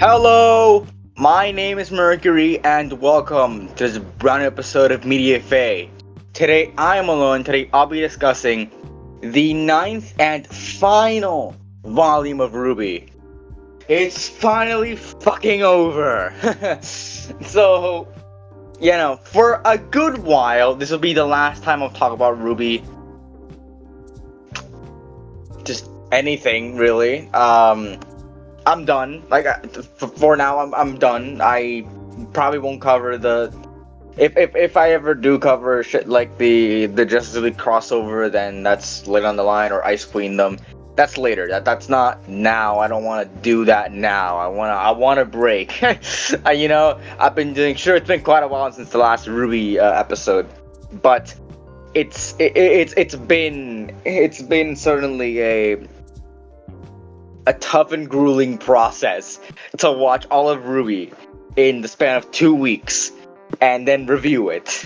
Hello, my name is Mercury, and welcome to this brand new episode of Media Fae. Today I am alone. Today I'll be discussing the ninth and final volume of RWBY. It's finally fucking over. So, for a good while, this will be the last time I'll talk about RWBY. Just anything, really. I'm done. For now, I'm done. I probably won't cover the. If I ever do cover shit like the Justice League crossover, then that's later on the line, or Ice Queen them. That's later. That's not now. I don't want to do that now. I want to break. I've been doing. Sure, it's been quite a while since the last RWBY episode, but it's been certainly a tough and grueling process to watch all of RWBY in the span of 2 weeks and then review it.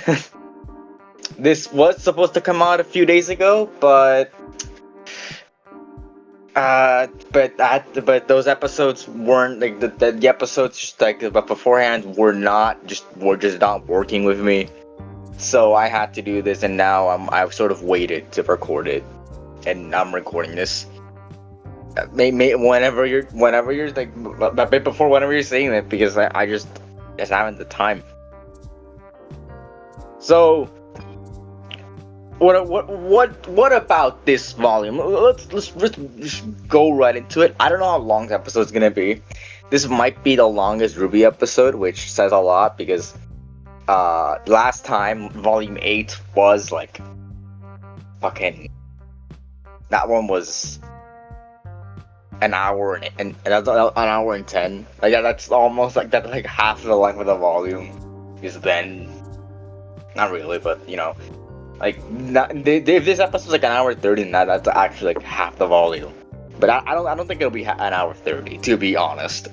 This was supposed to come out a few days ago, but those episodes weren't like the episodes just like but beforehand were just not working with me. So I had to do this, and now I've sort of waited to record it, and I'm recording this. Whenever you're like a bit before whenever you're saying it, because I just haven't the time. So what about this volume? Let's just go right into it. I don't know how long the episode's gonna be. This might be the longest RWBY episode, which says a lot because last time volume 8 was like fucking, that one was an hour and that's an hour and 10. Like that's almost like that's like half of the length of the volume. Because then, not really, but if this episode's like an hour 30, then that's actually like half the volume. But I don't think it'll be an hour 30, to be honest.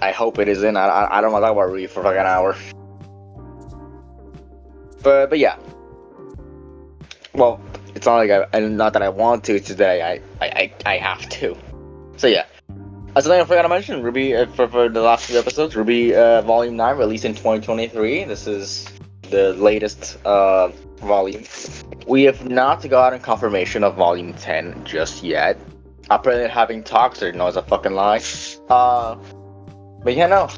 I hope it isn't. I don't want to talk about RWBY for like an hour. But yeah. Well, it's not like not that I want to, it's just that I have to. So yeah. Something I forgot to mention, RWBY, for the last few episodes, RWBY Volume 9 released in 2023. This is the latest volume. We have not gotten confirmation of Volume 10 just yet. Apparently having talks are a fucking lie. But yeah, no.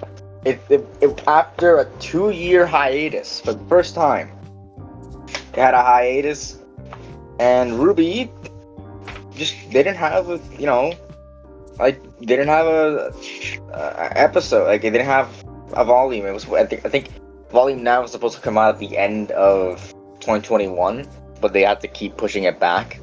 It after a 2-year hiatus, for the first time, they had a hiatus. And RWBY they didn't have a episode, like they didn't have a volume. It was I think volume 9 was supposed to come out at the end of 2021, but they had to keep pushing it back,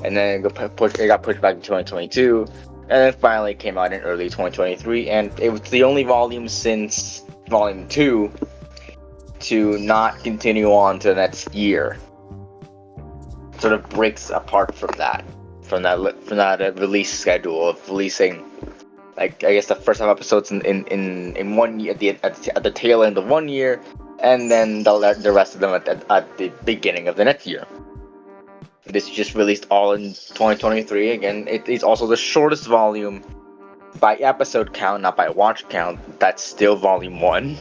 and then it got pushed back to 2022, and then finally came out in early 2023, and it was the only volume since volume 2 to not continue on to the next year. Sort of breaks apart from that release schedule of releasing, like, I guess the first 5 episodes in 1 year at the tail end of 1 year, and then the rest of them at the beginning of the next year. This just released all in 2023. Again, it's also the shortest volume by episode count, not by watch count. That's still volume 1,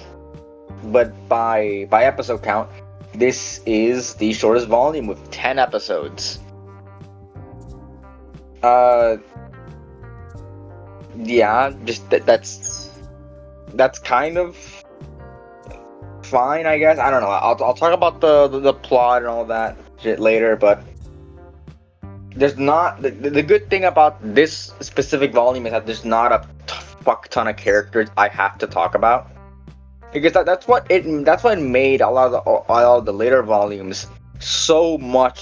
but by episode count, this is the shortest volume with 10 episodes. Yeah, just that's kind of fine, I guess. I don't know. I'll talk about the plot and all that shit later, but there's not the good thing about this specific volume is that there's not a fuck ton of characters I have to talk about. Because that's what made a lot of the later volumes so bad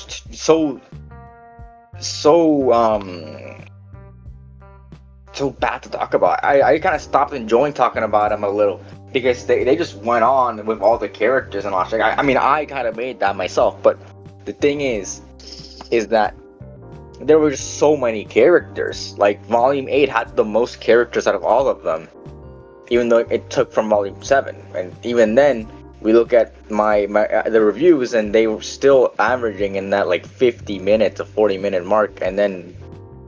to talk about. I kind of stopped enjoying talking about them a little because they just went on with all the characters and all that. I mean, I kind of made that myself, but the thing is that there were just so many characters. Like Volume 8 had the most characters out of all of them, even though it took from Volume 7. And even then, we look at the reviews, and they were still averaging in that like 50 minute to 40 minute mark, and then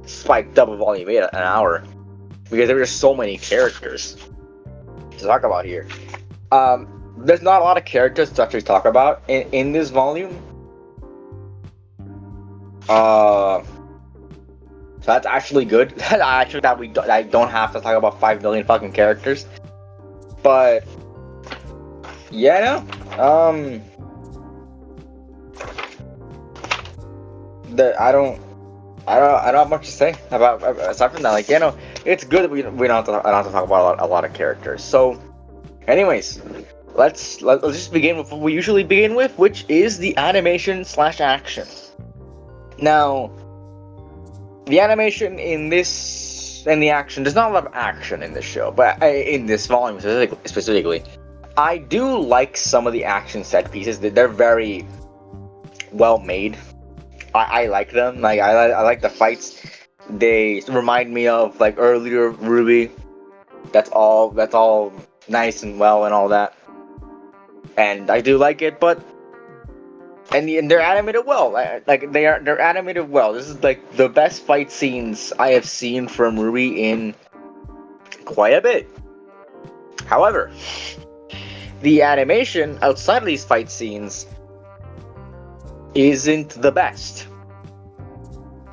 spiked up with Volume 8 an hour. because there were just so many characters to talk about here. There's not a lot of characters to actually talk about in this volume. So that's actually good. Actually, that I don't have to talk about 5 million fucking characters. But yeah, no. I don't have much to say about aside from that. Like, it's good that we don't have to talk about a lot of characters. So, anyways, let's just begin with what we usually begin with, which is the animation / action. Now, the animation in this and the action, there's not a lot of action in this show, but in this volume specifically, I do like some of the action set pieces. They're very well made. I like them. Like I like the fights. They remind me of like earlier RWBY. That's all nice and well and all that. And I do like it, but and they're animated well. Like they're animated well. This is like the best fight scenes I have seen from RWBY in quite a bit. However, the animation outside of these fight scenes isn't the best.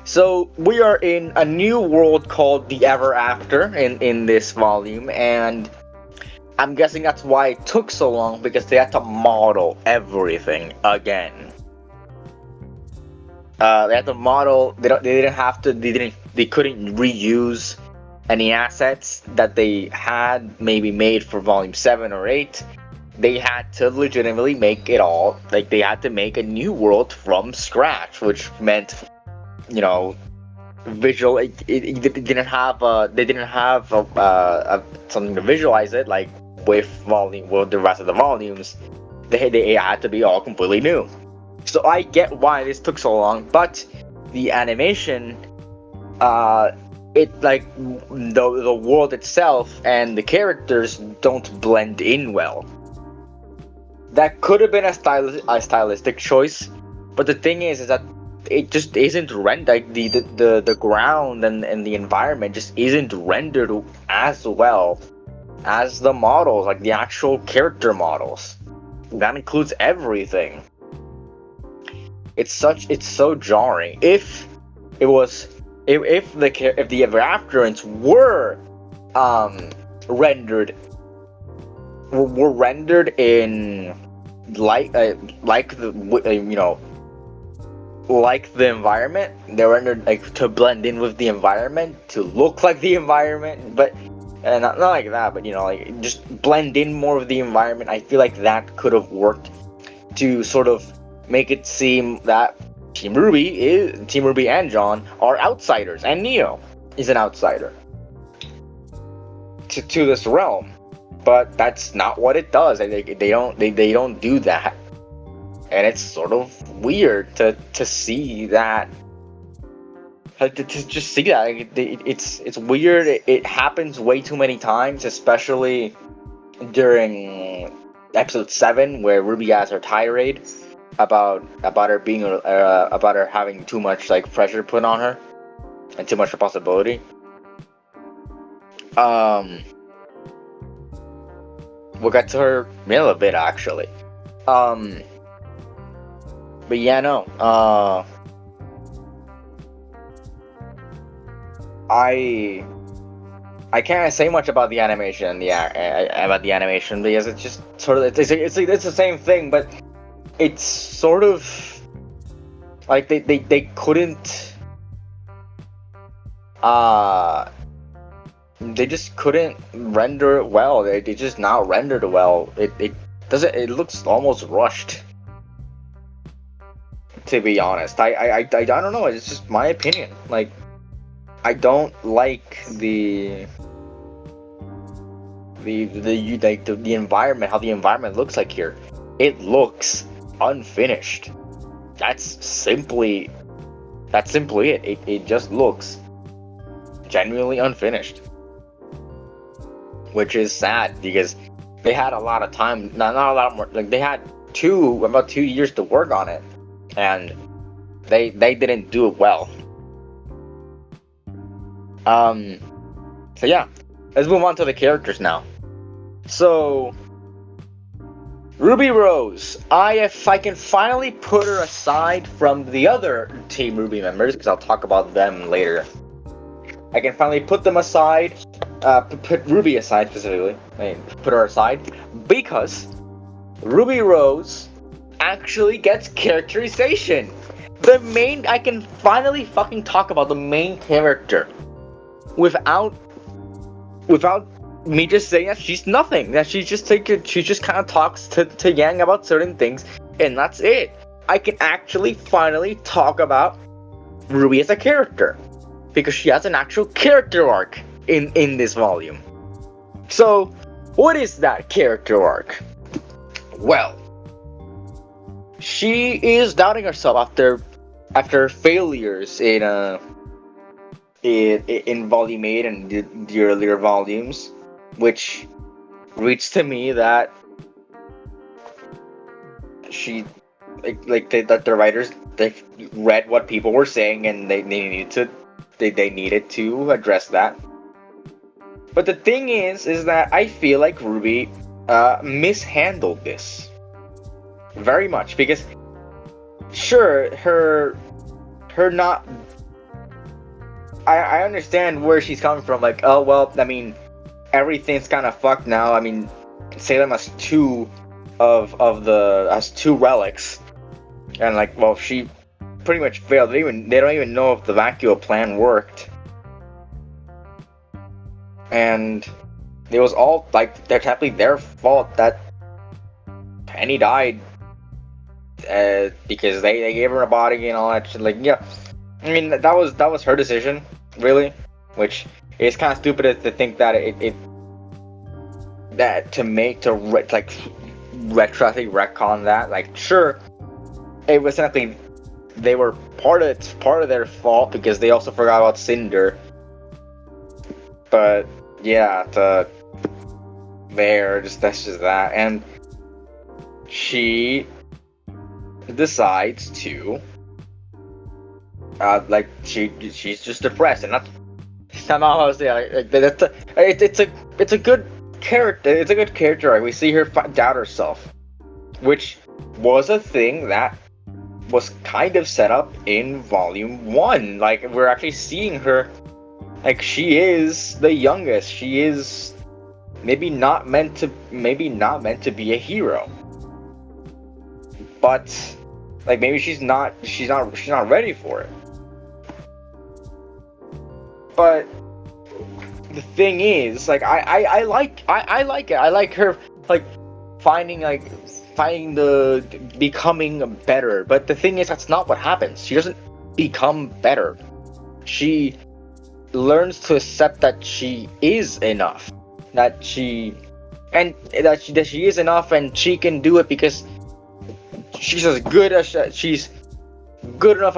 So we are in a new world called the Ever After in this volume, and I'm guessing that's why it took so long, because they had to model everything again. They had to model. They couldn't reuse any assets that they had maybe made for volume 7 or 8. They had to legitimately make it all, like they had to make a new world from scratch, which meant, visual. It didn't have something to visualize it, like with the rest of the volumes. They had to be all completely new. So I get why this took so long, but the animation, the world itself and the characters don't blend in well. That could have been a stylistic choice, but the thing is that it just isn't rendered. The ground and the environment just isn't rendered as well as the models, like the actual character models. That includes everything. It's so jarring. If the Ever Afterans were rendered in like the environment, they're rendered like to blend in with the environment, to look like the environment, but not like that, but like just blend in more with the environment. I feel like that could have worked to sort of make it seem that Team RWBY and John are outsiders, and Neo is an outsider to this realm. But that's not what it does. They don't do that, and it's sort of weird to see that. To just see that, it's weird. It happens way too many times, especially during episode 7, where RWBY has her tirade about her having too much like pressure put on her and too much responsibility. We'll get to her in a bit, actually. But yeah, no. I can't say much about the animation, because it's just sort of it's the same thing, but it's sort of like they couldn't. They just couldn't render it well. They just not rendered well. It looks almost rushed, to be honest. I don't know. It's just my opinion. Like, I don't like the environment, how the environment looks like here. It looks unfinished. That's simply it. It just looks genuinely unfinished, which is sad, because they had a lot of time. Not a lot more. Like, they had about 2 years to work on it, and they didn't do it well. So yeah, let's move on to the characters now. So, Ruby Rose, if I can finally put her aside from the other Team RWBY members, because I'll talk about them later. I can finally put them aside, put Ruby aside specifically, put her aside, because Ruby Rose actually gets characterization. I can finally fucking talk about the main character without me just saying that she's nothing, that she just kind of talks to Yang about certain things, and that's it. I can actually finally talk about Ruby as a character, because she has an actual character arc in this volume. So, what is that character arc? Well, she is doubting herself after failures in Volume 8 and the earlier volumes, which reads to me that that the writers, they read what people were saying and they needed to address that. But the thing is that I feel like Ruby mishandled this very much, because sure, her not, I understand where she's coming from, like, oh well, I mean, everything's kind of fucked now. I mean, Salem has two relics, and like, well, she pretty much failed. They don't even know if the vacuum plan worked, and it was all like technically their fault that Penny died, because they gave her a body and all that shit. Like, yeah, I mean, that was her decision, really, which is kind of stupid to think that retroactively retcon that. Like, sure, it was technically they were part of their fault because they also forgot about Cinder. But yeah, that's just that, and she decides to she's just depressed, and that's not how I was saying. It's a good character. It's a good character. Right? We see her doubt herself, which was a thing that was kind of set up in Volume 1. Like, we're actually seeing her, like, she is the youngest. She is maybe not meant to be a hero, but like, maybe she's not ready for it. But the thing is, like, I like it. I like her, like, finding the becoming better. But the thing is, that's not what happens. She doesn't become better. She learns to accept that she is enough. That she is enough, and she can do it because she's good enough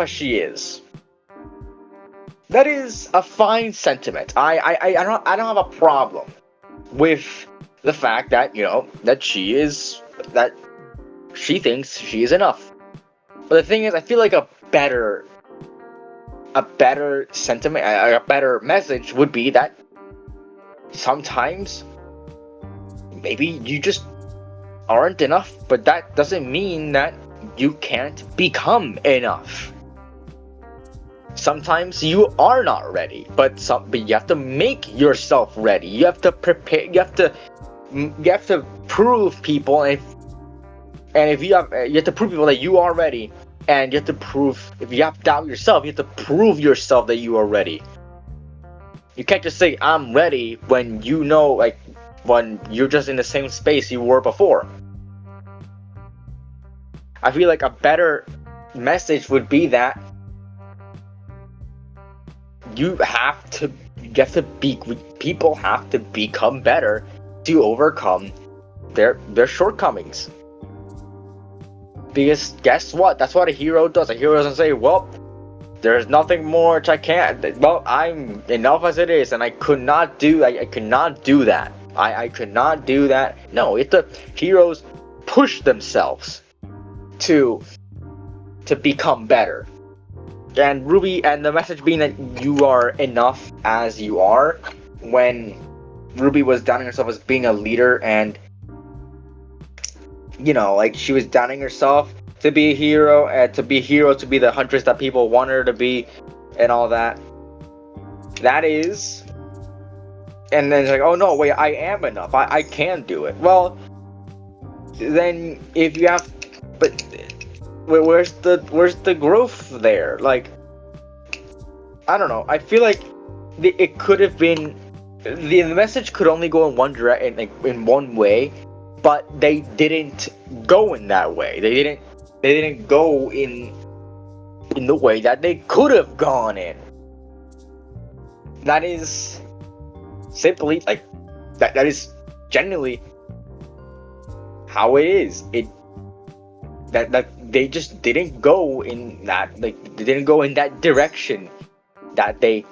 as she is. That is a fine sentiment. I don't have a problem with the fact that, you know, that she thinks she is enough. But the thing is, I feel like a better sentiment, a better message would be that sometimes maybe you just aren't enough, but that doesn't mean that you can't become enough. Sometimes you are not ready, but you have to make yourself ready. You have to prepare. You have to prove people, and if you have to prove people that you are ready, and you have to prove, if you have doubt yourself, you have to prove yourself that you are ready. You can't just say I'm ready when you know, like, when you're just in the same space you were before. I feel like a better message would be that people have to become better to overcome their shortcomings. Because guess what? That's what a hero does. A hero doesn't say, well, there's nothing more which I can't. Well, I'm enough as it is, and I could not do that. I could not do that. No, the heroes push themselves to become better. And Ruby, and the message being that you are enough as you are, when RWBY was downing herself as being a leader, and like she was downing herself to be a hero, and to be the huntress that people want her to be, and all that. That is, and then it's like, oh no, wait, I am enough. I can do it. Well, then if you have, but where's the growth there? Like, I don't know. I feel like it could have been, the message could only go in one direction, like in one way, but they didn't go in that way. They didn't go in the way that they could have gone in. That is simply like that is genuinely how it is. That they just didn't go in that, like, they didn't go in that direction that they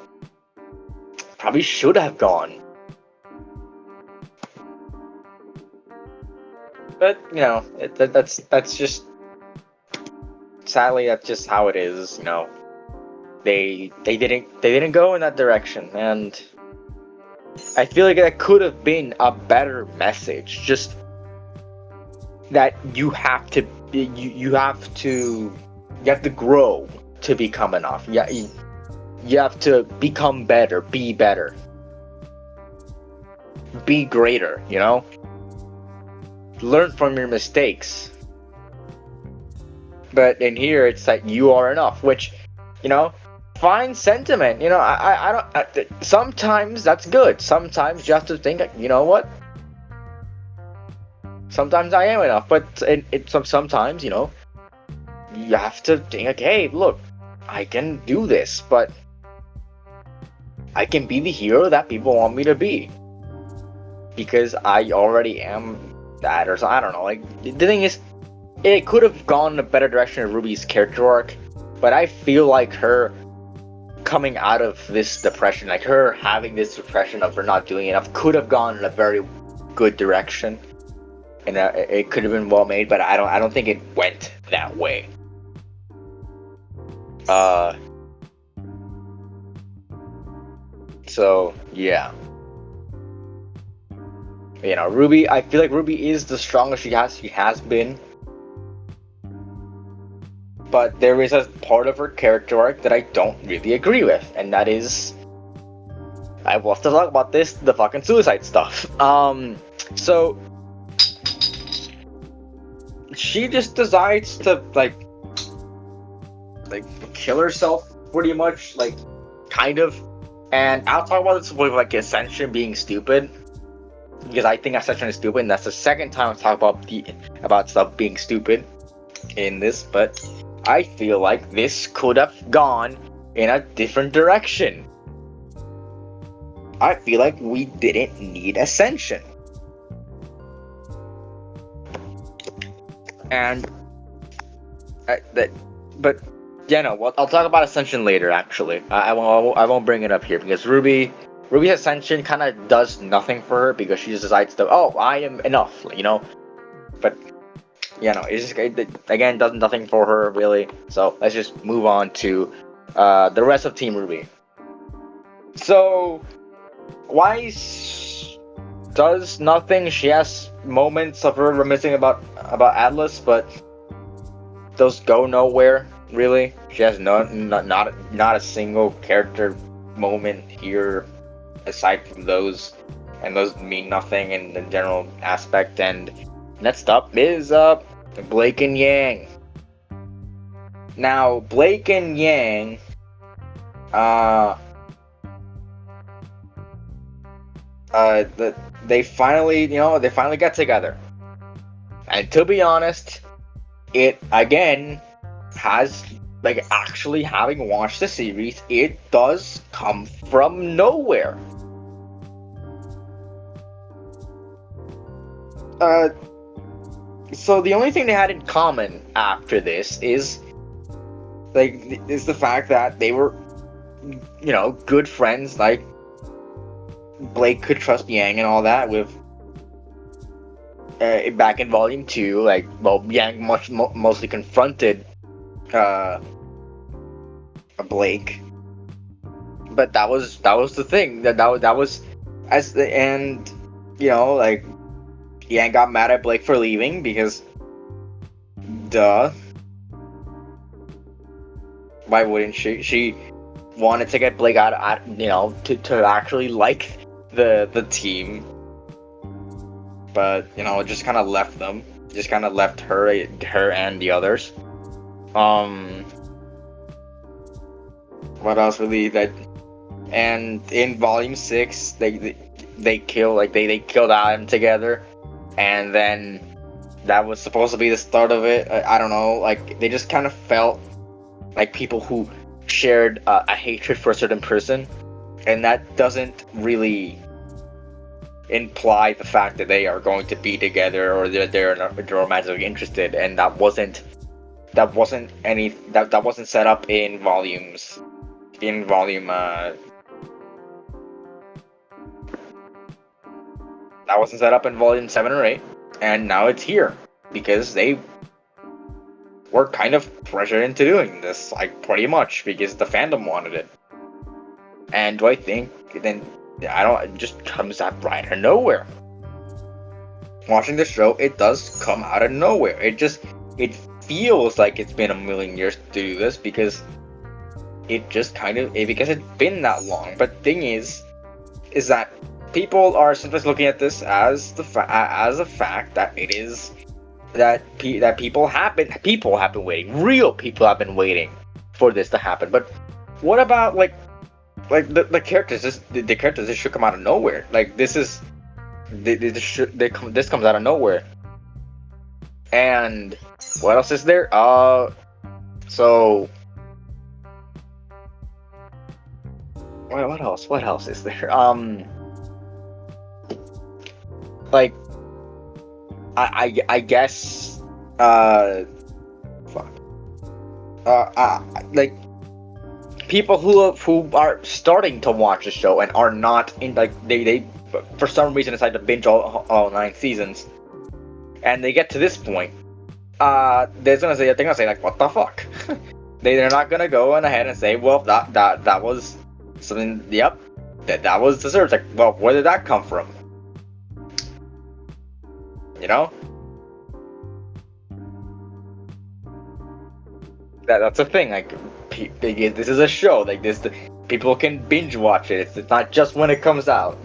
probably should have gone. But that's just, sadly, that's just how it is. They didn't go in that direction, and I feel like that could have been a better message. Just that you have to grow to become enough. Yeah, you have to become better, be greater. Learn from your mistakes. But in here, it's like you are enough, which, fine sentiment. I don't. Sometimes that's good. Sometimes you have to think, you know what? Sometimes I am enough, but sometimes, you have to think, like, hey, look, I can do this, but I can be the hero that people want me to be, because I already am that, or so. I don't know. Like, the thing is, it could have gone in a better direction of RWBY's character arc, but I feel like her coming out of this depression, like her having this depression of her not doing enough, could have gone in a very good direction, and it could have been well made. But I don't think it went that way. So yeah. RWBY, I feel like RWBY is the strongest she has been. But there is a part of her character arc that I don't really agree with, and that is, I will have to talk about this, the fucking suicide stuff. So she just decides to like kill herself, pretty much, like, kind of. And I'll talk about this with, like, Ascension being stupid, because I think Ascension is stupid, and that's the second time I talk about stuff being stupid in this. But I feel like this could have gone in a different direction. I feel like we didn't need Ascension. And I'll talk about Ascension later. Actually, I won't bring it up here, because RWBY's Ascension kind of does nothing for her, because she just decides to, oh, I am enough, But it's just, again, does nothing for her, really. So let's just move on to the rest of Team RWBY. So Weiss does nothing. She has moments of her reminiscing about Atlas, but those go nowhere, really. She has not a single character moment here aside from those, and those mean nothing in the general aspect. And next up is Blake and Yang. Now, Blake and Yang, they finally get together. And to be honest, it again has, like, actually having watched the series, it does come from nowhere. So the only thing they had in common after this is the fact that they were, good friends. Like, Blake could trust Yang and all that. With back in Volume 2, Yang mostly confronted Blake, but that was the thing. That was and like Yang got mad at Blake for leaving because, duh, why wouldn't she? She wanted to get Blake out, to actually like the team, but it just kind of left them. Just kind of left her and the others. What else really that? And in Volume 6, they killed Adam together, and then that was supposed to be the start of it. I don't know, like they just kind of felt like people who shared a hatred for a certain person, and that doesn't really imply the fact that they are going to be together or they're romantically interested, and that wasn't set up in volumes. In volume, that wasn't set up in volume 7 or 8, and now it's here because they were kind of pressured into doing this, like pretty much because the fandom wanted it. And do I think then? I don't. It just comes out right out of nowhere. Watching the show, it does come out of nowhere. It feels like it's been a million years to do this because because it's been that long. But thing is that people are simply looking at this as a fact that it is that people have been waiting. Real people have been waiting for this to happen. But what about like the characters? The characters just should come out of nowhere. Like this comes out of nowhere. And what else is there? So what else? What else is there? Like I guess like people who are starting to watch the show and are not in, like they for some reason decide to binge all 9 seasons, and they get to this point, they're gonna say like, what the fuck? They're not gonna go on ahead and say, well, that was something. Yep, that was deserved. Like, well, where did that come from? That's a thing. Like, this is a show. Like this, people can binge watch it. It's not just when it comes out.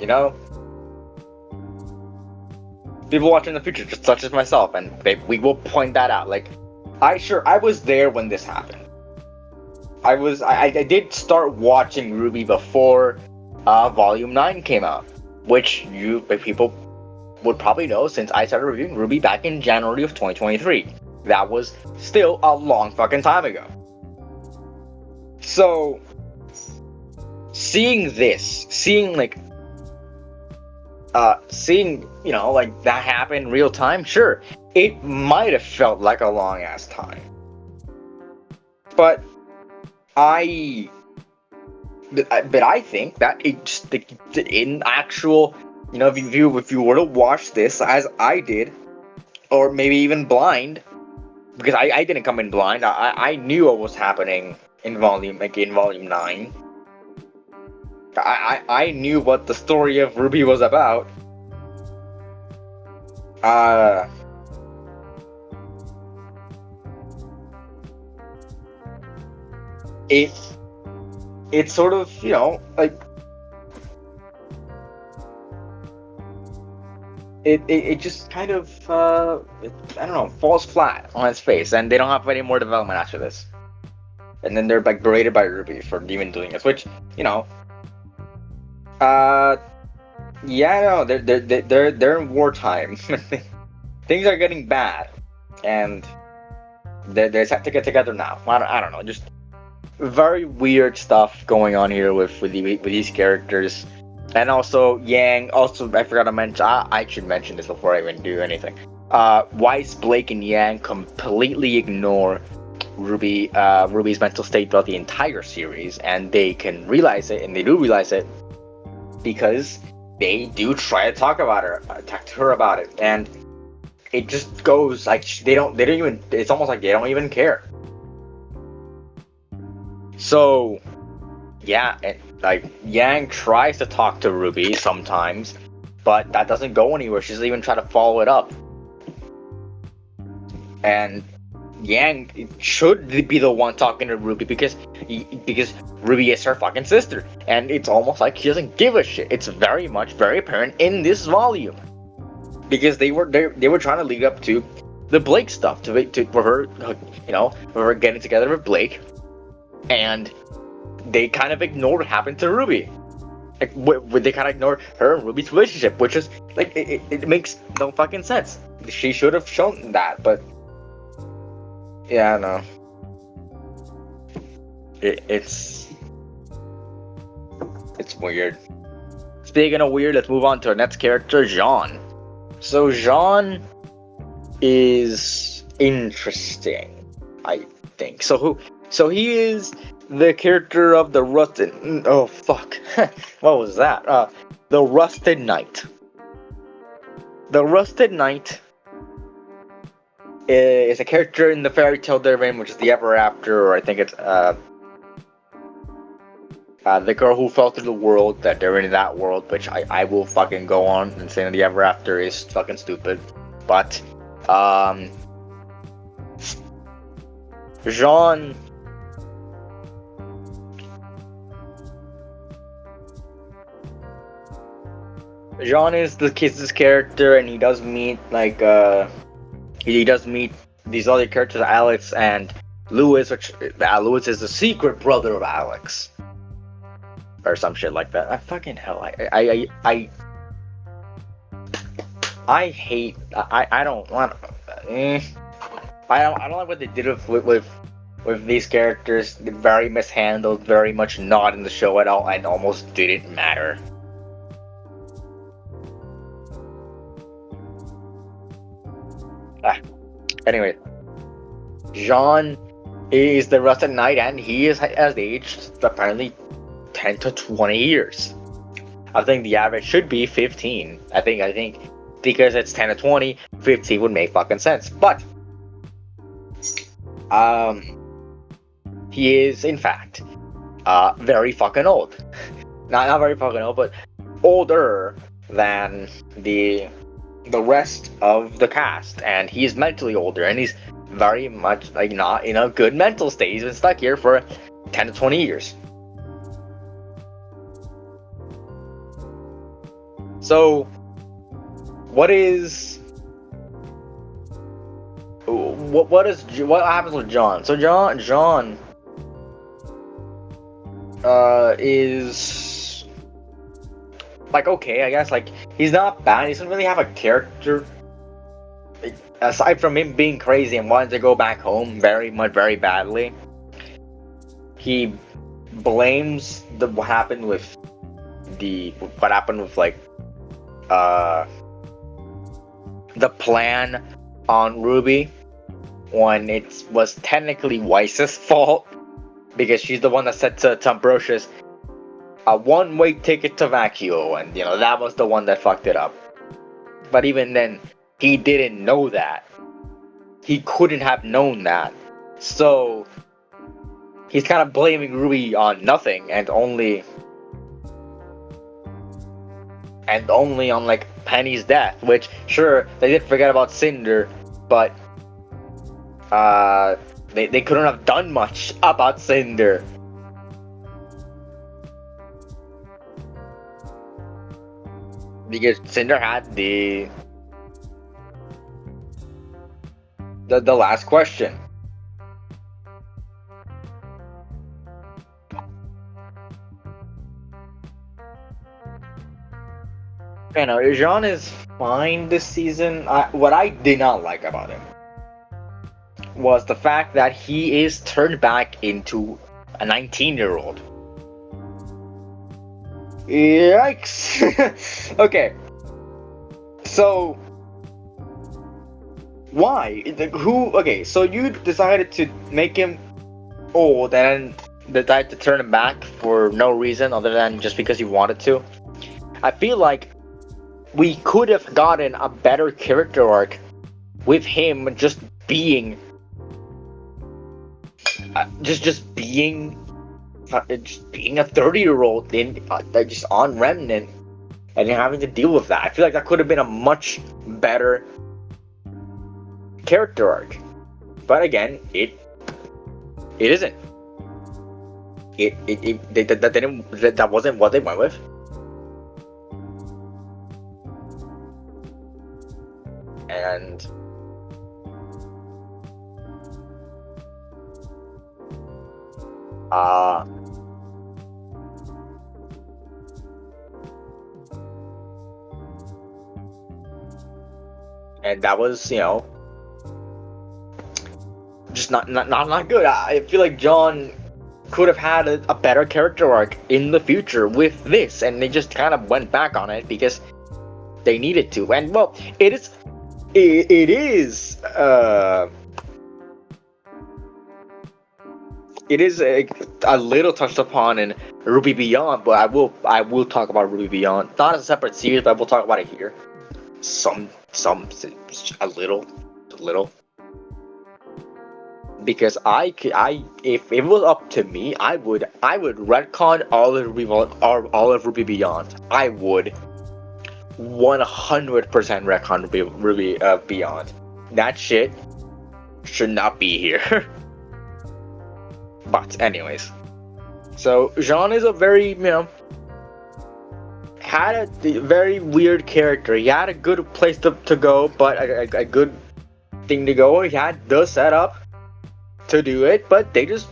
People watch in the future, just such as myself, and we will point that out. Like, I was there when this happened. I did start watching RWBY before Volume 9 came out, which people would probably know since I started reviewing RWBY back in January of 2023. That was still a long fucking time ago. So, seeing like that happen real time, sure, it might have felt like a long ass time. But I think that in actual, if you were to watch this as I did, or maybe even blind, because I didn't come in blind, I knew what was happening in volume 9. I knew what the story of RWBY was about. It's sort of, like it just kind of I don't know, falls flat on its face, and they don't have any more development after this. And then they're like berated by RWBY for even doing this, which they're in wartime. Things are getting bad, and they have to get together now. I don't know, just very weird stuff going on here with these characters. And also Yang. Also, I forgot to mention. I should mention this before I even do anything. Weiss, Blake, and Yang completely ignore RWBY's mental state throughout the entire series, and they can realize it, and they do realize it because they do try to talk to her about it, and it just goes like they don't even. It's almost like they don't even care. So, yeah, and, like, Yang tries to talk to Ruby sometimes, but that doesn't go anywhere. She's even trying to follow it up. And Yang should be the one talking to Ruby because Ruby is her fucking sister, and it's almost like she doesn't give a shit. It's very apparent in this volume because they were trying to lead up to the Blake stuff for her, for her getting together with Blake, and they kind of ignored what happened to Ruby. Like, they kind of ignored her and Ruby's relationship, which is like it makes no fucking sense. She should have shown that, but. Yeah, I know. It's weird. Speaking of weird, let's move on to our next character, Jean. So Jean is interesting, I think. So he is the character of the Rusted. Oh fuck! What was that? The Rusted Knight. The Rusted Knight is a character in the fairy tale they're in, which is the Ever After, or I think it's the girl who fell through the world, that they're in that world, which I will fucking go on and say the Ever After is fucking stupid. But Jean is this character, and he does meet he does meet these other characters, Alex and Lewis, which Lewis is the secret brother of Alex, or some shit like that. Fucking hell, I hate. I don't want. I don't like what they did with these characters. They're very mishandled, very much not in the show at all, and almost didn't matter. Anyway, Jean is the Rusted Knight, and he has aged apparently 10 to 20 years. I think the average should be 15. I think because it's 10 to 20, 15 would make fucking sense. But he is in fact very fucking old. Not very fucking old, but older than the rest of the cast, and he's mentally older, and he's very much not in a good mental state. He's been stuck here for 10 to 20 years. So what happens with John? So John is okay, I guess. He's not bad. He doesn't really have a character aside from him being crazy and wanting to go back home very badly. He blames what happened with the plan on RWBY, when it was technically Weiss's fault, because she's the one that said to Ambrosius, a one-way ticket to Vacuo, and that was the one that fucked it up. But even then, he didn't know that. He couldn't have known that. So he's kind of blaming RWBY on nothing, and only on Penny's death, which sure, they did forget about Cinder, but they couldn't have done much about Cinder. Because Cinder had the last question. Jean is fine this season. What I did not like about him was the fact that he is turned back into a 19-year-old. Yikes. Okay. So why? Okay, so you decided to make him old and then decided to turn him back for no reason other than just because you wanted to. I feel like we could have gotten a better character arc with him just being just being a 30-year-old in just on Remnant and having to deal with that. I feel like that could have been a much better character arc, but again, it isn't. That wasn't what they went with. And and that was, just not good. I feel like John could have had a better character arc in the future with this, and they just kind of went back on it because they needed to. And well, it is a little touched upon in RWBY Beyond, but I will talk about RWBY Beyond, not as a separate series, but we'll talk about it here. A little. Because if it was up to me, I would retcon all of RWBY Beyond. I would 100% retcon RWBY Beyond. That shit should not be here. But anyways, so Jean is a very, had a very weird character. He had a good place to go, but a good thing to go. He had the setup to do it, but they just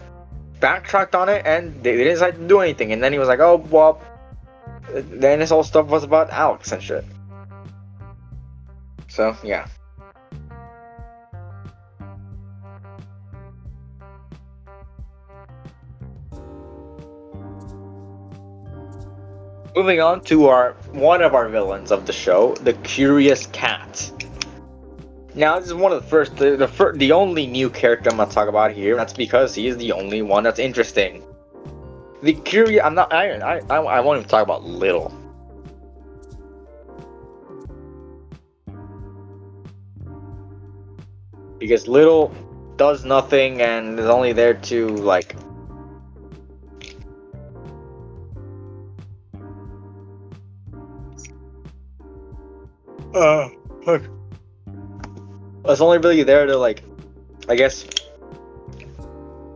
backtracked on it and they didn't decide to do anything. And then he was like, oh, well, then this whole stuff was about Alex and shit. So, yeah. Moving on to one of our villains of the show, the Curious Cat. Now, this is one of the only new character I'm gonna talk about here. That's because he is the only one that's interesting. The Curious, I won't even talk about Little. Because Little does nothing and is only there to, like, fuck. It's only really there to, like, I guess,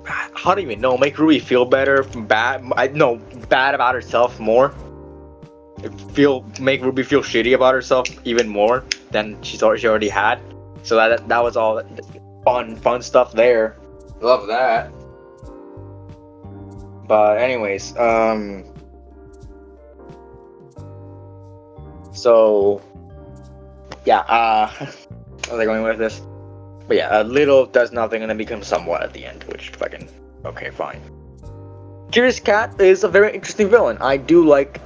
how do you even know? Make Ruby feel better, bad about herself more. Make Ruby feel shitty about herself even more than she already had. So that was all fun stuff there. Love that. But anyways, so yeah, where are they going with this? But yeah, Little does nothing and then becomes somewhat at the end, which fucking okay, fine. Curious Cat is a very interesting villain. I do like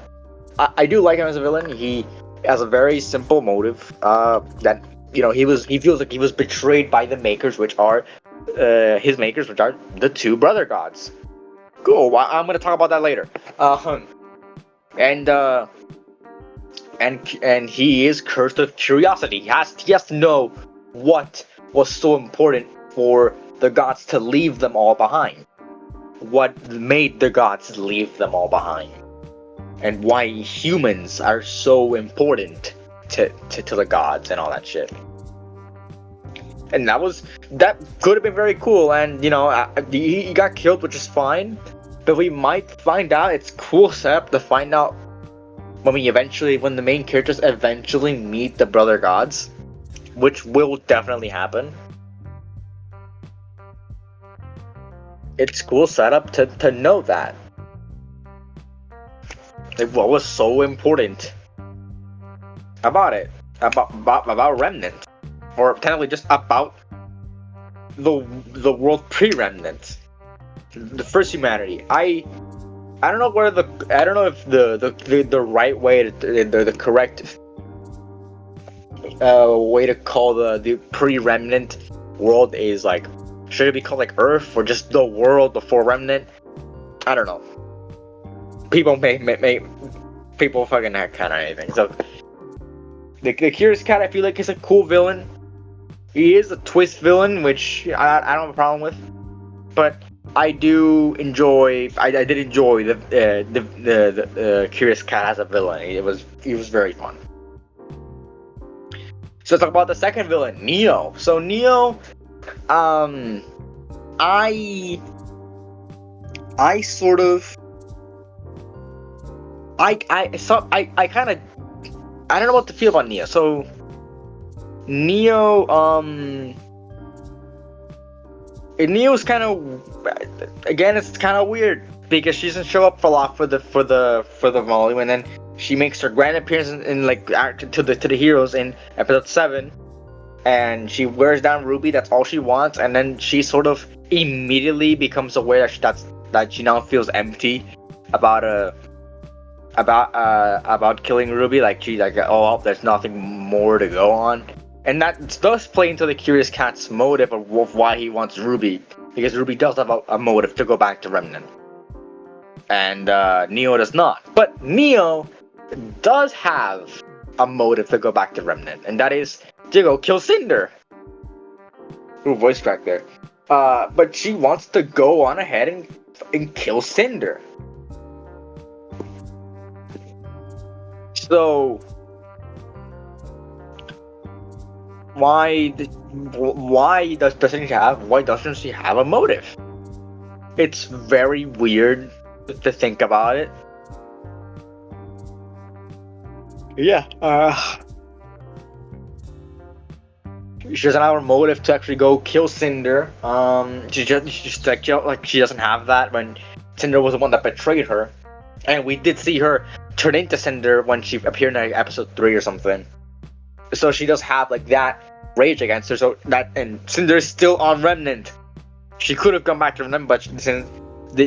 him as a villain. He has a very simple motive. That he feels like he was betrayed by the makers, which are his makers, which are the two brother gods. Cool. I'm gonna talk about that later. And he is cursed with curiosity. He has to know what was so important for the gods to leave them all behind. What made the gods leave them all behind. And why humans are so important to the gods and all that shit. And that could have been very cool. And, he got killed, which is fine. But we might find out, it's cool setup to find out when the main characters eventually meet the brother gods, which will definitely happen. It's cool setup to know that. Like, what was so important about it? About Remnant. Or technically just about the world pre-Remnant. The first humanity. I don't know if the right way the correct way to call the pre-Remnant world is, like, should it be called like Earth or just the world before Remnant? I don't know. People people fucking kind of anything. So the Curious Cat, I feel like, is a cool villain. He is a twist villain, which I don't have a problem with. But I do enjoy. I did enjoy the Curious Cat as a villain. It was very fun. So let's talk about the second villain, Neo. So Neo, um, I sort of I kind of I don't know what to feel about Neo. So Neo, Neo's kind of, again, it's kind of weird because she doesn't show up for a lot for the volume, and then she makes her grand appearance in like to the heroes in episode 7, and she wears down Ruby. That's all she wants, and then she sort of immediately becomes aware that she now feels empty about about killing Ruby. Like she's like, oh well, there's nothing more to go on. And that does play into the Curious Cat's motive of why he wants Ruby, because Ruby does have a motive to go back to Remnant, and Neo does not. But Neo does have a motive to go back to Remnant, and that is to go kill Cinder. Ooh, voice crack there. But she wants to go on ahead and kill Cinder. So why doesn't she have a motive? It's very weird to think about it. Yeah. She doesn't have a motive to actually go kill Cinder. She doesn't have that when Cinder was the one that betrayed her, and we did see her turn into Cinder when she appeared in episode 3 or something. So she does have like that rage against her. So that, and Cinder is still on Remnant. She could have gone back to Remnant, but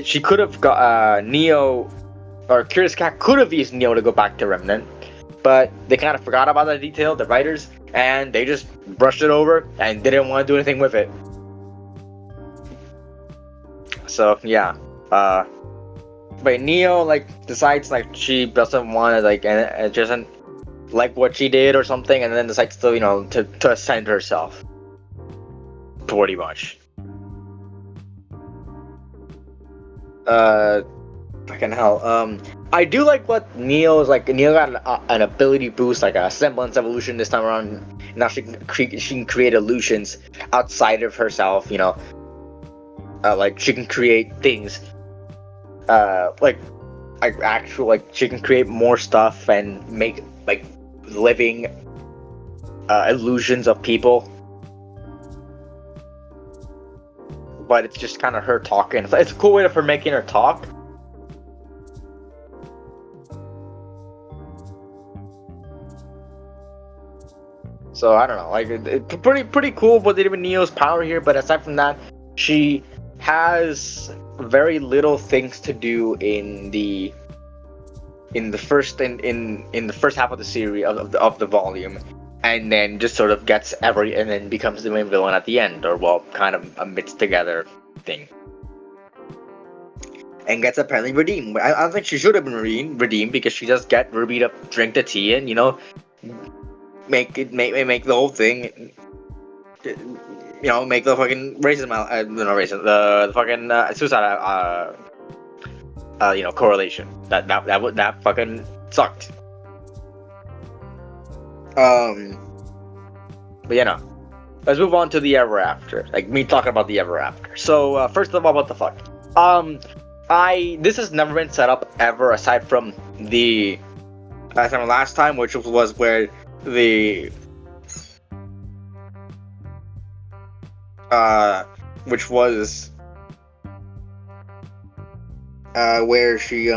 she could have got Neo, or Curious Cat could have used Neo to go back to Remnant, but they kind of forgot about that detail, the writers, and they just brushed it over and didn't want to do anything with it. So yeah, but Neo like decides like she doesn't want to like, and it doesn't like what she did or something, and then decides to to ascend herself. Pretty much. Fucking hell. I do like what Neo is like. Neo got an ability boost, like a semblance evolution this time around. Now she can create illusions outside of herself. Like she can create things. Like actual, like she can create more stuff and make like living illusions of people. But it's just kind of her talking. It's a cool way of her making her talk. So I don't know, like it's pretty cool with even Neo's power here. But aside from that, she has very little things to do in the first half of the series of the volume, and then just sort of gets and then becomes the main villain at the end, or well, kind of a mixed together thing, and gets apparently redeemed. I don't think she should have been redeemed because she just get Ruby to drink the tea and make the whole thing. Make the fucking racism the fucking suicide correlation. That fucking sucked. But let's move on to the Ever After. Like me talking about the Ever After. So first of all, what the fuck? This has never been set up ever, aside from the last time, which was where which was where she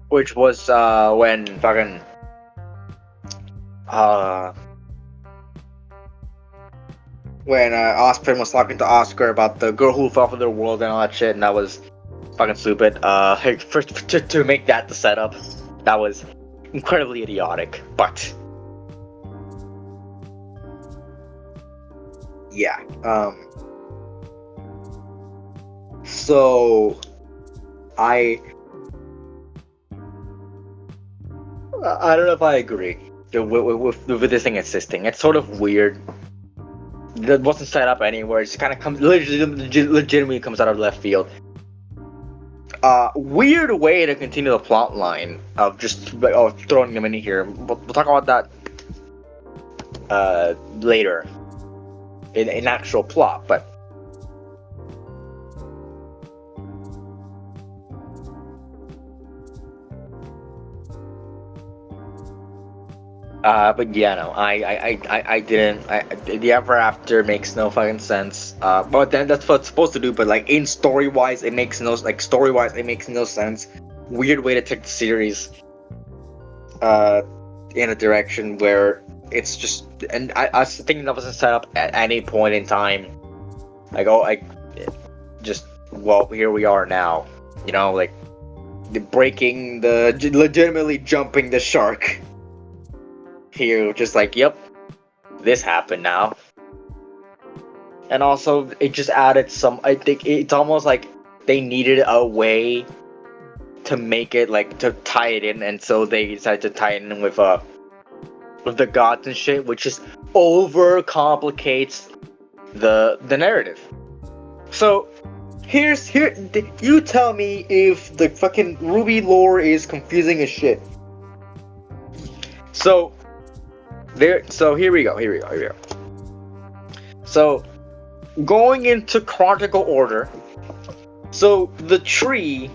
which was when fucking when Osprey was talking to Oscar about the girl who fell for the world and all that shit, and that was fucking stupid. First to make that the setup, that was incredibly idiotic, but yeah. So I don't know if I agree with this thing existing. It's sort of weird that wasn't set up anywhere. It just kind of comes legitimately comes out of left field. Weird way to continue the plot line of just throwing them in here. We'll talk about that later in actual plot, but yeah, no, I didn't. The Ever After makes no fucking sense. But then that's what it's supposed to do. But like in story wise, it makes no sense. Weird way to take the series, in a direction where it's just. And I was thinking that wasn't set up at any point in time. Like well, here we are now. You know, like legitimately jumping the shark. Here, just like, yep, this happened now. And also, it just added some. I think it's almost like they needed a way to make it like to tie it in, and so they decided to tie it in with the gods and shit, which just over complicates the narrative. So here, you tell me if the fucking RWBY lore is confusing as shit. So here we go. So, going into chronological order. So the tree,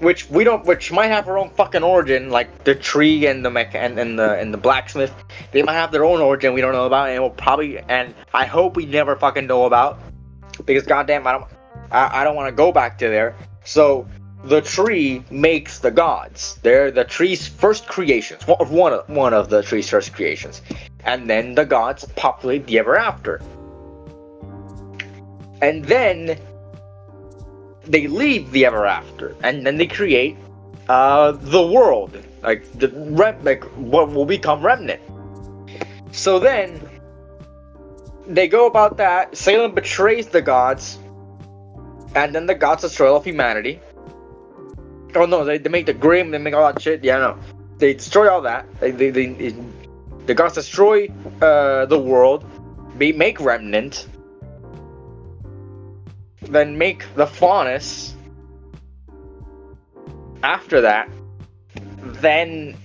which might have their own fucking origin, like the tree and the blacksmith, they might have their own origin we don't know about, and I hope we never fucking know about, because goddamn, I don't want to go back to there. So the tree makes the gods. They're the tree's first creations. One of the tree's first creations. And then the gods populate the Ever After. And then they leave the Ever After. And then they create the world. Like what will become Remnant. So then they go about that. Salem betrays the gods. And then the gods destroy all of humanity. Oh no, they make the Grim, they make all that shit. Yeah, no, they destroy all that. The gods destroy the world. They make Remnant. Then make the Faunus. After that, then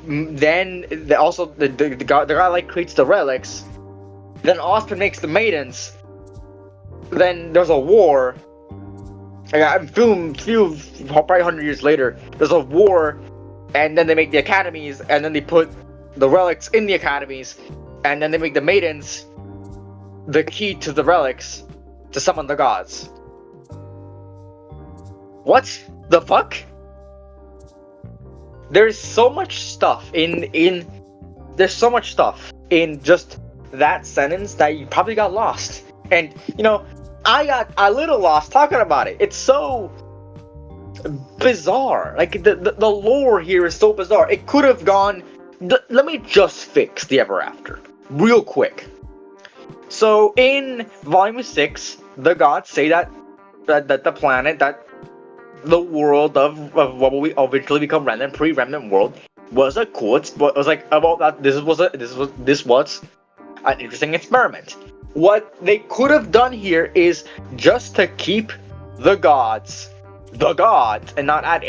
the god like creates the relics. Then Osprey makes the Maidens. Then there's a war. Probably 100 years later, there's a war, and then they make the academies, and then they put the relics in the academies, and then they make the maidens the key to the relics to summon the gods. What the fuck? There's so much stuff there's so much stuff in just that sentence that you probably got lost. And you know, I got a little lost talking about it. It's so bizarre. Like the lore here is so bizarre. It could have gone. Let me just fix the Ever After real quick. So in Volume 6, the gods say that the planet, that the world of what will eventually become Remnant, pre-Remnant world, was a cool. It was like about that. This was an interesting experiment. What they could have done here is just to keep the gods, and not add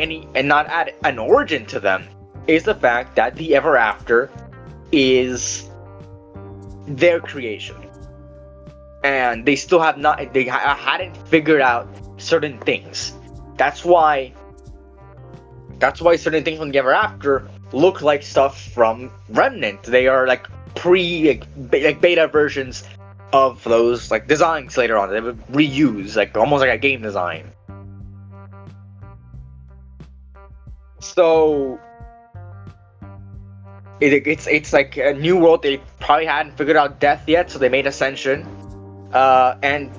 an origin to them, is the fact that the Ever After is their creation, and they still have not. They hadn't figured out certain things. That's why certain things from the Ever After look like stuff from Remnant. They are like beta versions of those like designs later on. They would reuse, like almost like a game design. So it's like a new world. They probably hadn't figured out death yet, so they made Ascension. And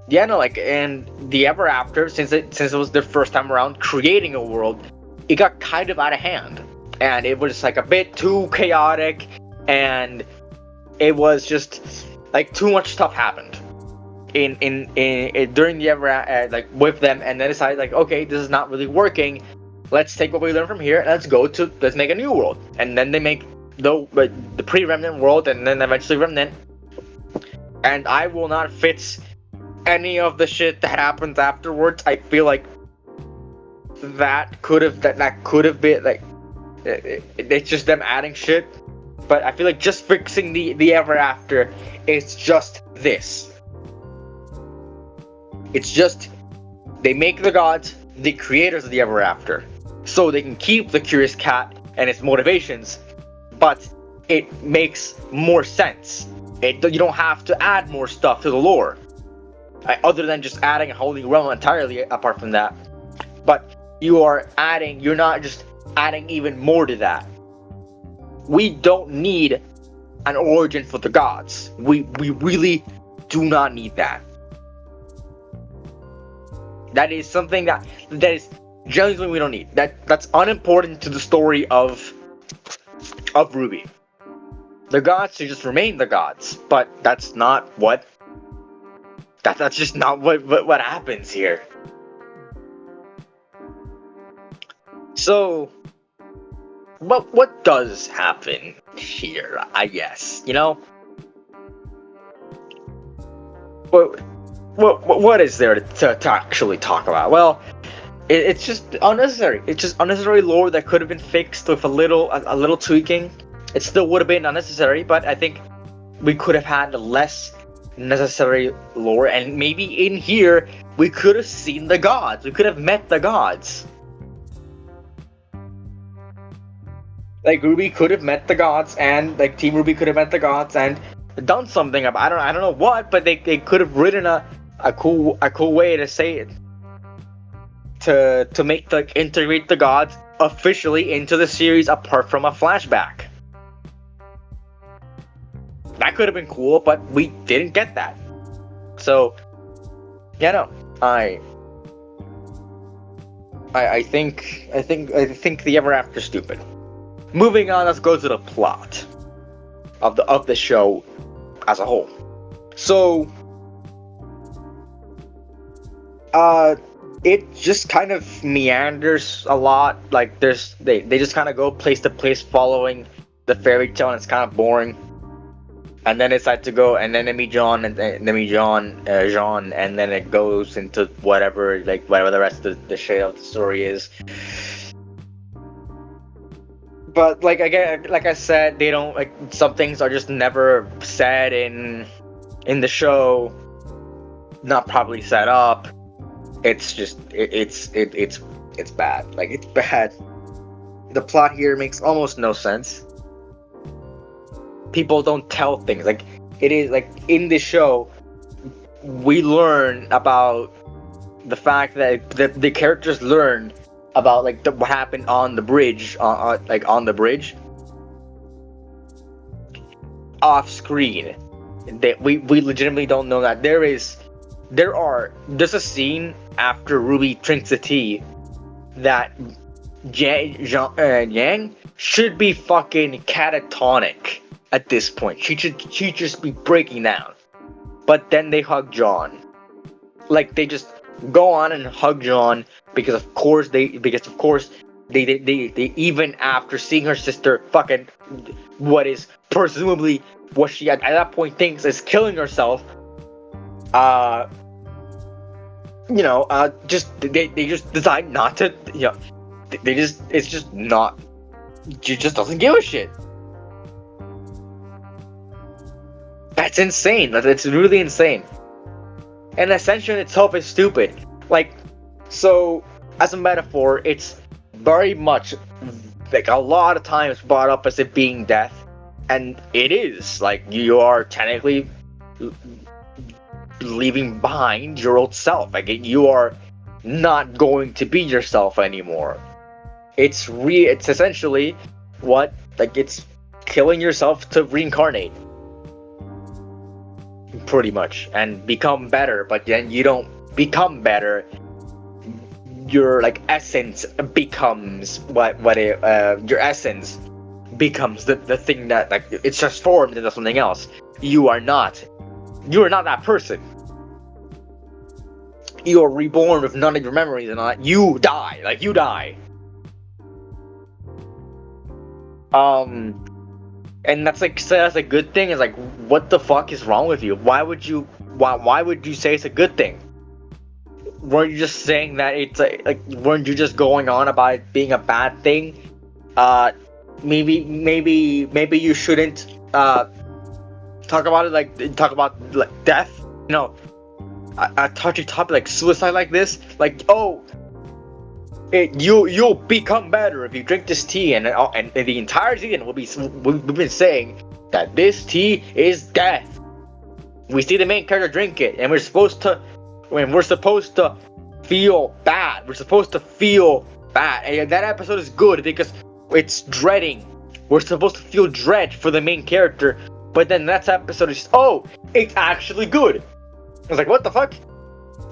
yeah, no, like, and the Ever After, since it was their first time around creating a world, it got kind of out of hand, and it was like a bit too chaotic, and it was just like too much stuff happened in during the Ever like with them, and then decided like, okay, this is not really working. Let's take what we learned from here and let's make a new world. And then they make the pre-Remnant world, and then eventually Remnant. and I will not fix any of the shit that happens afterwards. I feel like that could have been like it's just them adding shit. But I feel like just fixing the ever after is just this. It's just they make the gods the creators of the ever after, so they can keep the curious cat and its motivations, but it makes more sense. You don't have to add more stuff to the lore, other than just adding a holy realm entirely. Apart from that, but you're not just adding even more to that. We don't need an origin for the gods. We really do not need that. That is something that is generally something we don't need. That's unimportant to the story of RWBY. The gods should just remain the gods, but that's not what. That's just not what happens here. So, what does happen here? I guess, you know. What is there to actually talk about? Well, it's just unnecessary. It's just unnecessary lore that could have been fixed with a little tweaking. It still would have been unnecessary, but I think we could have had less necessary lore, and maybe in here we could have seen the gods. We could have met the gods. Like RWBY could have met the gods, and like Team RWBY could have met the gods and done something about. I don't know what, but they could have written a cool way to say it, to make integrate the gods officially into the series apart from a flashback. That could have been cool, but we didn't get that. So, yeah, no, I think the Ever After stupid. Moving on, let's go to the plot of the show as a whole. So, it just kind of meanders a lot. Like they just kind of go place to place following the fairy tale, and it's kind of boring. And then it's like to go, and then they meet John, and then they meet Jean, and then it goes into whatever the rest of the shit of the story is. But like I said, they don't some things are just never said in the show, not properly set up. It's just it's bad. Like, it's bad. The plot here makes almost no sense. People don't tell things. Like, it is like in the show, we learn about the fact that the characters learn about what happened on the bridge, on the bridge, off screen. That we legitimately don't know that there's a scene after RWBY drinks the tea that Yang should be fucking catatonic at this point. She should just be breaking down. But then they hug John. Like, they just go on and hug John because of course they even after seeing her sister fucking what is presumably what she at that point thinks is killing herself, they just decide not to, it's just not, she just doesn't give a shit. That's insane. That's really insane. And Ascension itself is stupid. So, as a metaphor, it's very much, a lot of times brought up as it being death. And it is. You are technically leaving behind your old self. You are not going to be yourself anymore. It's essentially what, it's killing yourself to reincarnate. Pretty much, and become better, but then you don't become better. Your essence becomes your essence becomes the thing that it's transformed into something else. You are not that person. You are reborn with none of your memories and all that. You die. You die. and that's like say that's a good thing. It's like, what the fuck is wrong with you? Why would you say it's a good thing? Weren't you just saying that it's like weren't you just going on about it being a bad thing? Maybe you shouldn't talk about it talk about like death. You know, a touchy topic like suicide like this. Like, oh, you'll become better if you drink this tea, and the entire season we've been saying that this tea is death. We see the main character drink it, and we're supposed to feel bad. We're supposed to feel bad, and that episode is good because it's dreading. We're supposed to feel dread for the main character, but then that episode is it's actually good. I was like, what the fuck,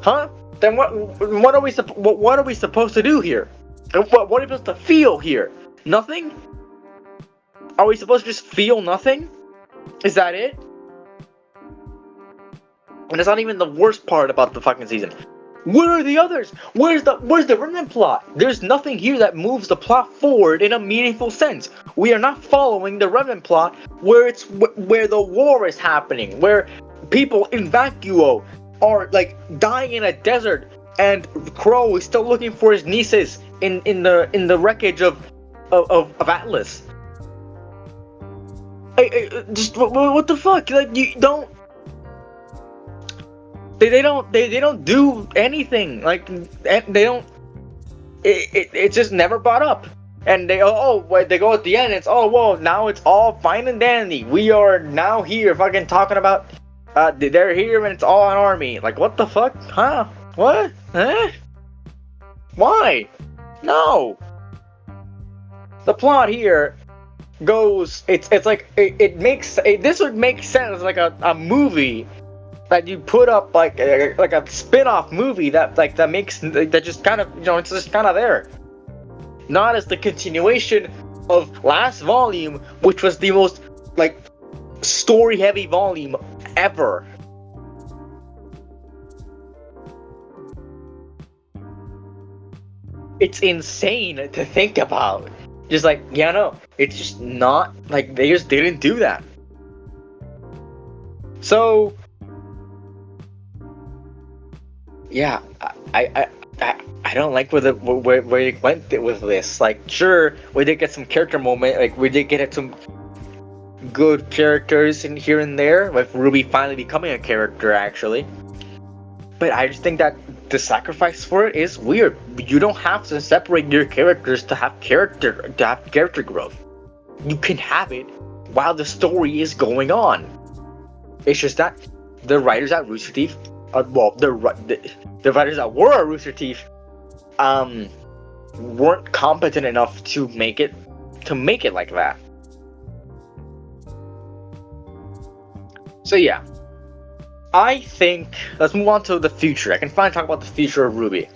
huh? Then what are we supposed to do here? What are we supposed to feel here? Nothing? Are we supposed to just feel nothing? Is that it? And it's not even the worst part about the fucking season. Where are the others? Where's the remnant plot? There's nothing here that moves the plot forward in a meaningful sense. We are not following the remnant plot where the war is happening, where people in Vacuo are like dying in a desert, and Crow is still looking for his nieces in the wreckage of Atlas. Just what the fuck? Like, you don't. They don't do anything. Like, they don't. It's just never brought up. And they go at the end. It's well, now it's all fine and dandy. We are now here, fucking talking about. They're here and it's all an army. Like, what the fuck? Huh? What? Huh? Why? No. The plot here goes. It's like this would make sense like a movie that you put up like a spin-off movie that makes that just kind of it's just kind of there. Not as the continuation of last volume, which was the most like story-heavy volume ever. It's insane to think about. Just like, no, it's just not like they just didn't do that. So yeah, I don't like where you went with this. Like, sure, we did get some character moment, like we did get some good characters in here and there, with RWBY finally becoming a character actually. But I just think that the sacrifice for it is weird. You don't have to separate your characters to have character growth. You can have it while the story is going on. It's just that the writers at Rooster Teeth, the writers that were at Rooster Teeth, weren't competent enough to make it like that. So yeah, I think let's move on to the future. I can finally talk about the future of RWBY.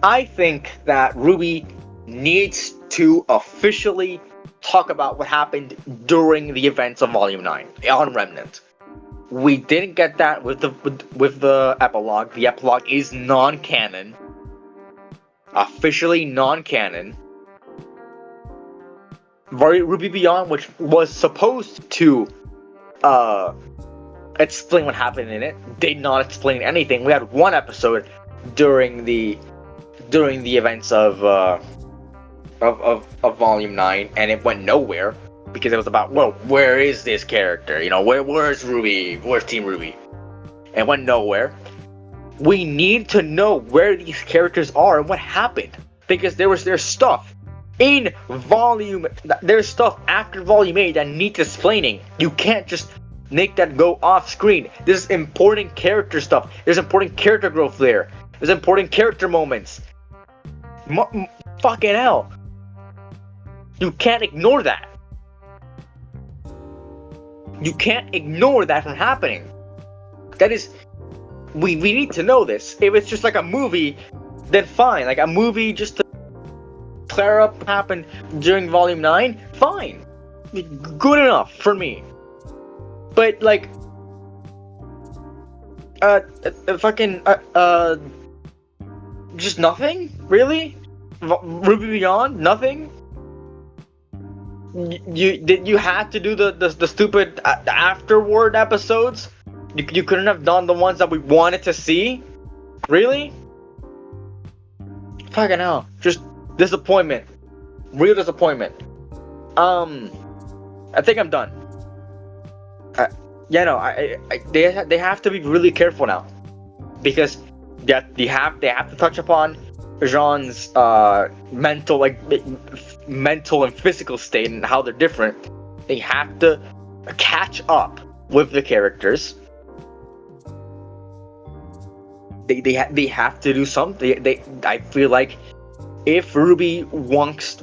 I think that RWBY needs to officially talk about what happened during the events of Volume 9 on Remnant. We didn't get that with the epilogue. The epilogue is non-canon. Officially non-canon. RWBY Beyond, which was supposed to explain what happened in it, did not explain anything. We had one episode during the events of Volume 9, and it went nowhere because it was about, well, where is this character? Where's RWBY? Where's Team RWBY? And it went nowhere. We need to know where these characters are and what happened, because there's stuff in there's stuff after Volume 8 that needs explaining. You can't just make that go off screen. There's important character stuff. There's important character growth there. There's important character moments. Fucking hell. You can't ignore that. You can't ignore that from happening. That is, we need to know this. If it's just like a movie, then fine. Like a movie just to clear up what happened during Volume 9, fine. Good enough for me. But like, just nothing? Really? RWBY Beyond? Nothing? you had to do the stupid afterward episodes. You couldn't have done the ones that we wanted to see. Really? Fucking hell. Just disappointment. Real disappointment. I think I'm done. They have to be really careful now, because they have to touch upon Jean's mental and physical state and how they're different. They have to catch up with the characters. They have to do something. I feel like if RWBY wants,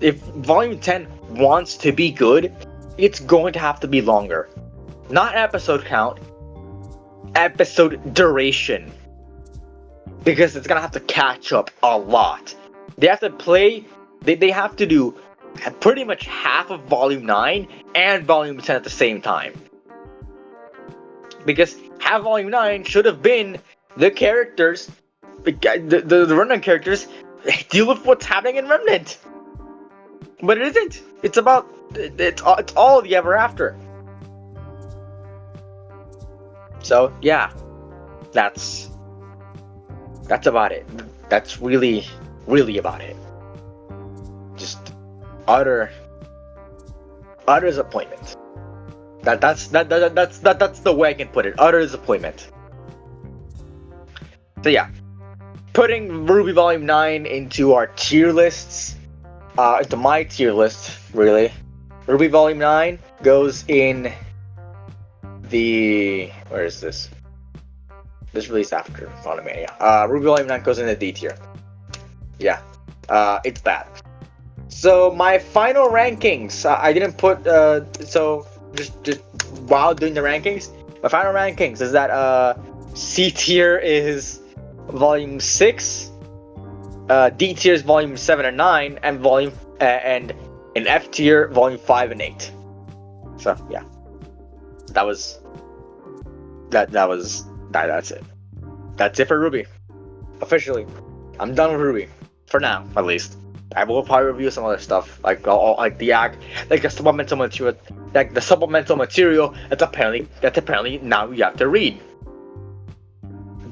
if Volume 10 wants to be good, it's going to have to be longer. Not episode count, episode duration. Because it's gonna have to catch up a lot. They have to play, they have to do pretty much half of Volume 9 and Volume 10 at the same time. Because half Volume 9 should have been the characters, the Remnant characters, deal with what's happening in Remnant. But it isn't. It's about, it's all the Ever After. So, yeah. That's about it. That's really about it. Just utter disappointment. That's the way I can put it. Utter disappointment. So yeah, putting RWBY Volume 9 into our tier lists, into my tier list, really. RWBY Volume 9 goes in the, where is this? This released after Phonomania. Yeah. RWBY Volume 9 goes in the D tier. Yeah. It's bad. So my final rankings, I didn't put, so just while doing the rankings, my final rankings is that C tier is Volume 6, D tier is Volume 7 and 9, and and in F tier, Volume 5 and 8. So yeah, that's it. That's it for RWBY. Officially, I'm done with RWBY for now, at least. I will probably review some other stuff, like the supplemental material, that's apparently now you have to read,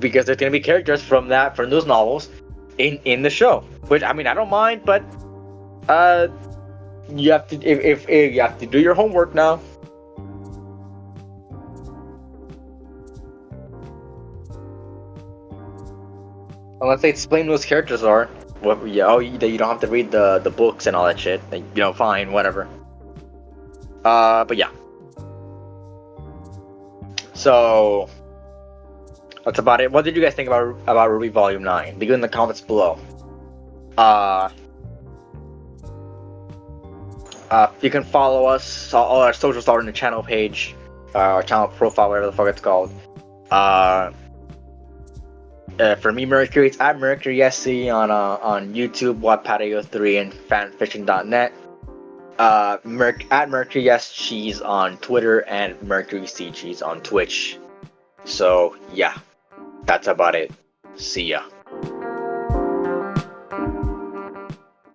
because there's gonna be characters from those novels in the show, which I mean I don't mind, but you have to if you have to do your homework now. Unless they explain who those characters are. Well, yeah, you don't have to read the books and all that shit. Fine, whatever. But yeah. So that's about it. What did you guys think about RWBY Volume 9? Leave it in the comments below. You can follow us. All our socials are in the channel page, our channel profile, whatever the fuck it's called. For me, Mercury, it's at MercurySC on YouTube, WhatPatio3, and fanfiction.net. At MercurySCheese on Twitter, and MercuryCcheese on Twitch. So yeah, that's about it. See ya.